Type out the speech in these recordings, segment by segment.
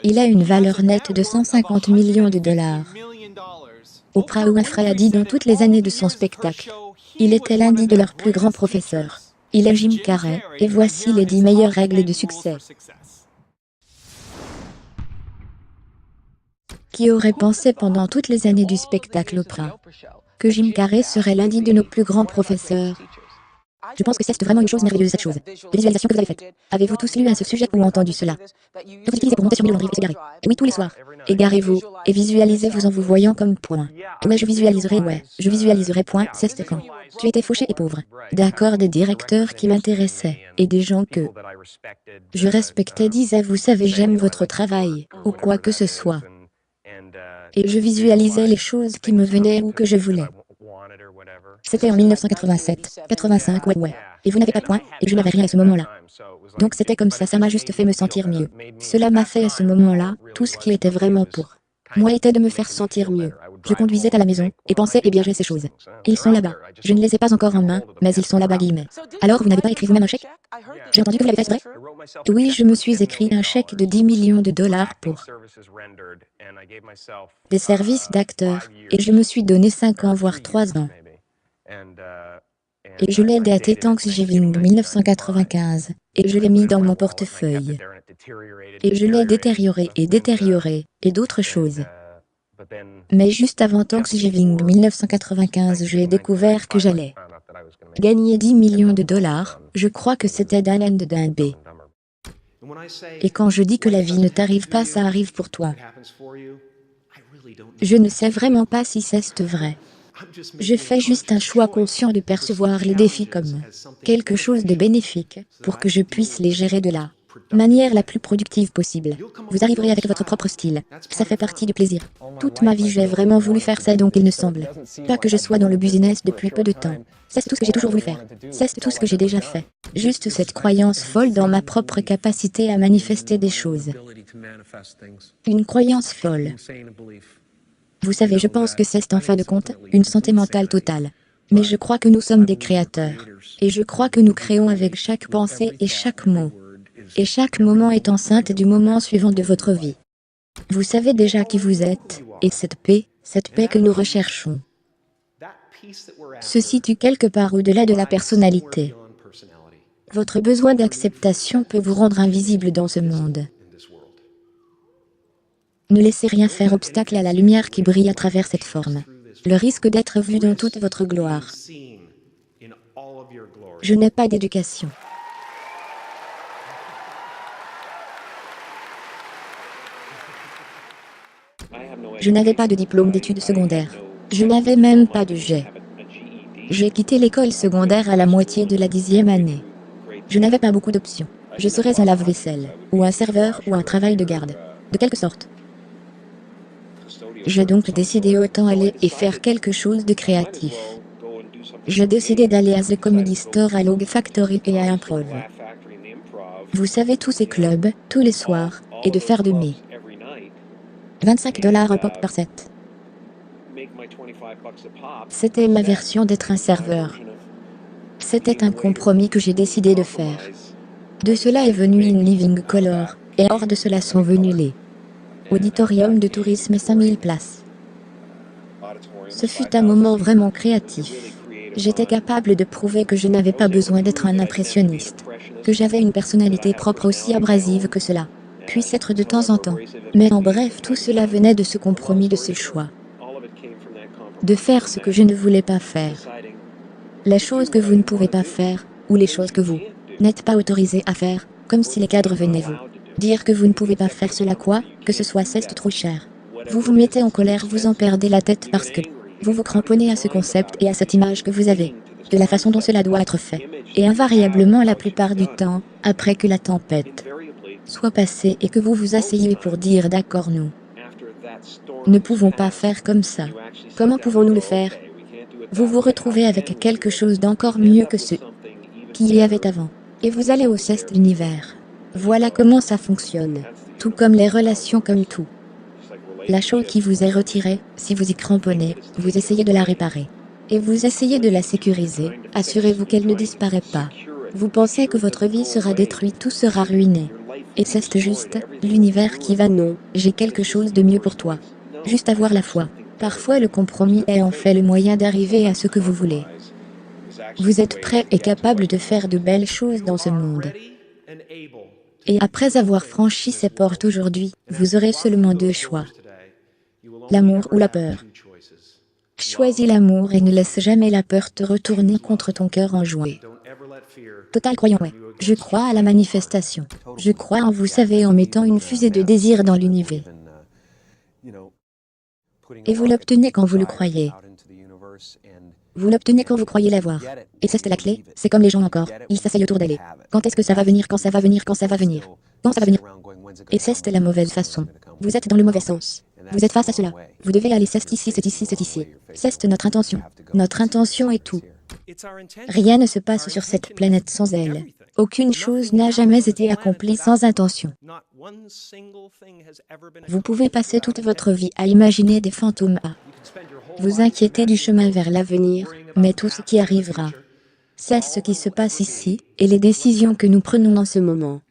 Il a une valeur nette de 150 millions de dollars. Oprah Winfrey a dit dans toutes les années de son spectacle. Il était l'un de leurs plus grands professeurs. Il est Jim Carrey, et voici les 10 meilleures règles du succès. Qui aurait pensé pendant toutes les années du spectacle Oprah que Jim Carrey serait l'un de nos plus grands professeurs? Je pense que c'est vraiment une chose merveilleuse cette chose. Les visualisations que vous avez faites. Avez-vous tous lu à ce sujet ou entendu cela? Que vous utilisez pour monter sur 1000 laundries et se garer. Et oui, tous les soirs. Égarez-vous, et visualisez-vous en vous voyant comme point. Ouais, je visualiserai point, c'est quand. Tu étais fauché et pauvre. D'accord, des directeurs qui m'intéressaient, et des gens que je respectais disaient vous savez j'aime votre travail, ou quoi que ce soit. Et je visualisais les choses qui me venaient ou que je voulais. C'était en 1987, 85, ouais. Et vous n'avez pas point, et je n'avais rien à ce moment-là. Donc c'était comme ça m'a juste fait me sentir mieux. Cela m'a fait à ce moment-là, tout ce qui était vraiment pour moi était de me faire sentir mieux. Je conduisais à la maison, et pensais eh bien j'ai ces choses. Et ils sont là-bas. Je ne les ai pas encore en main, mais ils sont là-bas guillemets. Alors vous n'avez pas écrit vous-même un chèque? J'ai entendu que vous l'avez fait, c'est vrai? Oui, je me suis écrit un chèque de 10 millions de dollars pour des services d'acteur, et je me suis donné 5 ans voire 3 ans. Et je l'ai daté Thanksgiving 1995, et je l'ai mis dans mon portefeuille. Et je l'ai détérioré, et d'autres choses. Mais juste avant Thanksgiving 1995, j'ai découvert que j'allais gagner 10 millions de dollars, je crois que c'était d'un B. Et quand je dis que la vie ne t'arrive pas, ça arrive pour toi. Je ne sais vraiment pas si c'est vrai. Je fais juste un choix conscient de percevoir les défis comme quelque chose de bénéfique, pour que je puisse les gérer de la manière la plus productive possible. Vous arriverez avec votre propre style. Ça fait partie du plaisir. Toute ma vie j'ai vraiment voulu faire ça donc il ne semble pas que je sois dans le business depuis peu de temps. C'est tout ce que j'ai toujours voulu faire. C'est tout ce que j'ai déjà fait. Juste cette croyance folle dans ma propre capacité à manifester des choses. Une croyance folle. Vous savez, je pense que c'est en fin de compte, une santé mentale totale. Mais je crois que nous sommes des créateurs. Et je crois que nous créons avec chaque pensée et chaque mot. Et chaque moment est enceinte du moment suivant de votre vie. Vous savez déjà qui vous êtes, et cette paix que nous recherchons, se situe quelque part au-delà de la personnalité. Votre besoin d'acceptation peut vous rendre invisible dans ce monde. Ne laissez rien faire obstacle à la lumière qui brille à travers cette forme. Le risque d'être vu dans toute votre gloire. Je n'ai pas d'éducation. Je n'avais pas de diplôme d'études secondaires. Je n'avais même pas de jet. J'ai quitté l'école secondaire à la moitié de la 10e année. Je n'avais pas beaucoup d'options. Je serais un lave-vaisselle, ou un serveur, ou un travail de garde. De quelque sorte. J'ai donc décidé autant aller et faire quelque chose de créatif. J'ai décidé d'aller à The Comedy Store, à Log Factory et à Improv. Vous savez tous ces clubs, tous les soirs, et de faire de mes 25 $ un pop par set. C'était ma version d'être un serveur. C'était un compromis que j'ai décidé de faire. De cela est venu une Living Color, et hors de cela sont venus les auditoriums de tourisme 5000 places. Ce fut un moment vraiment créatif. J'étais capable de prouver que je n'avais pas besoin d'être un impressionniste, que j'avais une personnalité propre aussi abrasive que cela puisse être de temps en temps. Mais en bref, tout cela venait de ce compromis, de ce choix. De faire ce que je ne voulais pas faire. Les choses que vous ne pouvez pas faire, ou les choses que vous n'êtes pas autorisé à faire, comme si les cadres venaient vous dire que vous ne pouvez pas faire cela quoi, que ce soit c'est trop cher. Vous vous mettez en colère, vous en perdez la tête parce que vous vous cramponnez à ce concept et à cette image que vous avez, de la façon dont cela doit être fait. Et invariablement la plupart du temps, après que la tempête soit passée et que vous vous asseyez pour dire d'accord nous ne pouvons pas faire comme ça. Comment pouvons-nous le faire? Vous vous retrouvez avec quelque chose d'encore mieux que ce qu'il y avait avant. Et vous allez au ceste d'univers. Voilà comment ça fonctionne. Tout comme les relations, comme tout. La chose qui vous est retirée, si vous y cramponnez, vous essayez de la réparer. Et vous essayez de la sécuriser, assurez-vous qu'elle ne disparaît pas. Vous pensez que votre vie sera détruite, tout sera ruiné. Et c'est juste, l'univers qui va non, j'ai quelque chose de mieux pour toi. Juste avoir la foi. Parfois le compromis est en fait le moyen d'arriver à ce que vous voulez. Vous êtes prêt et capable de faire de belles choses dans ce monde. Et après avoir franchi ces portes aujourd'hui, vous aurez seulement deux choix. L'amour ou la peur. Choisis l'amour et ne laisse jamais la peur te retourner contre ton cœur enjoué. Total croyant, ouais. Je crois à la manifestation. Je crois en vous savez en mettant une fusée de désir dans l'univers. Et vous l'obtenez quand vous le croyez. Vous l'obtenez quand vous croyez l'avoir. Et c'est la clé, c'est comme les gens encore, ils s'asseyent autour d'elle. Quand est-ce que ça va venir, quand ça va venir, quand ça va venir, quand ça va venir. Et c'est la mauvaise façon. Vous êtes dans le mauvais sens. Vous êtes face à cela. Vous devez aller, c'est ici, c'est ici, c'est ici. C'est notre intention. Notre intention est tout. Rien ne se passe sur cette planète sans elle. Aucune chose n'a jamais été accomplie sans intention. Vous pouvez passer toute votre vie à imaginer des fantômes, à vous inquiéter du chemin vers l'avenir, mais tout ce qui arrivera, c'est ce qui se passe ici, et les décisions que nous prenons en ce moment.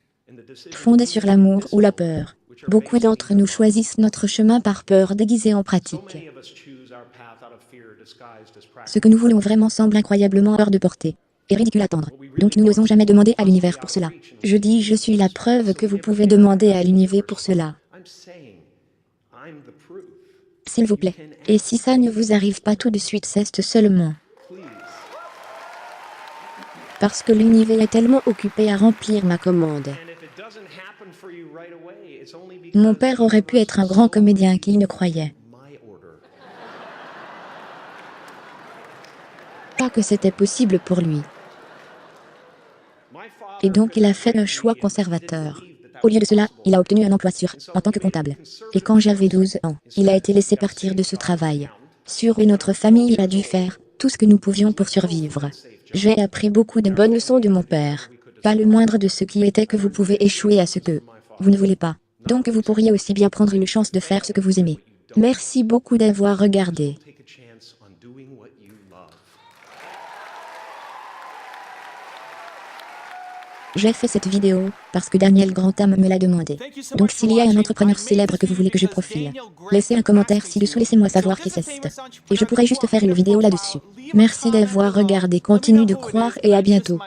Fondées sur l'amour ou la peur. Beaucoup d'entre nous choisissent notre chemin par peur déguisée en pratique. Ce que nous voulons vraiment semble incroyablement hors de portée et ridicule à attendre. Donc nous n'osons jamais demander à l'univers pour cela. Je dis je suis la preuve que vous pouvez demander à l'univers pour cela. S'il vous plaît. Et si ça ne vous arrive pas tout de suite, c'est seulement parce que l'univers est tellement occupé à remplir ma commande. Mon père aurait pu être un grand comédien qui ne croyait pas que c'était possible pour lui. Et donc il a fait un choix conservateur. Au lieu de cela, il a obtenu un emploi sûr, en tant que comptable. Et quand j'avais 12 ans, il a été laissé partir de ce travail. Sur une autre famille, il a dû faire tout ce que nous pouvions pour survivre. J'ai appris beaucoup de bonnes leçons de mon père. Pas le moindre de ce qui était que vous pouvez échouer à ce que vous ne voulez pas. Donc vous pourriez aussi bien prendre une chance de faire ce que vous aimez. Merci beaucoup d'avoir regardé. J'ai fait cette vidéo parce que Daniel Grantham me l'a demandé. Donc s'il y a un entrepreneur célèbre que vous voulez que je profile, laissez un commentaire ci-dessous, laissez-moi savoir qui c'est. Et je pourrais juste faire une vidéo là-dessus. Merci d'avoir regardé, continue de croire et à bientôt.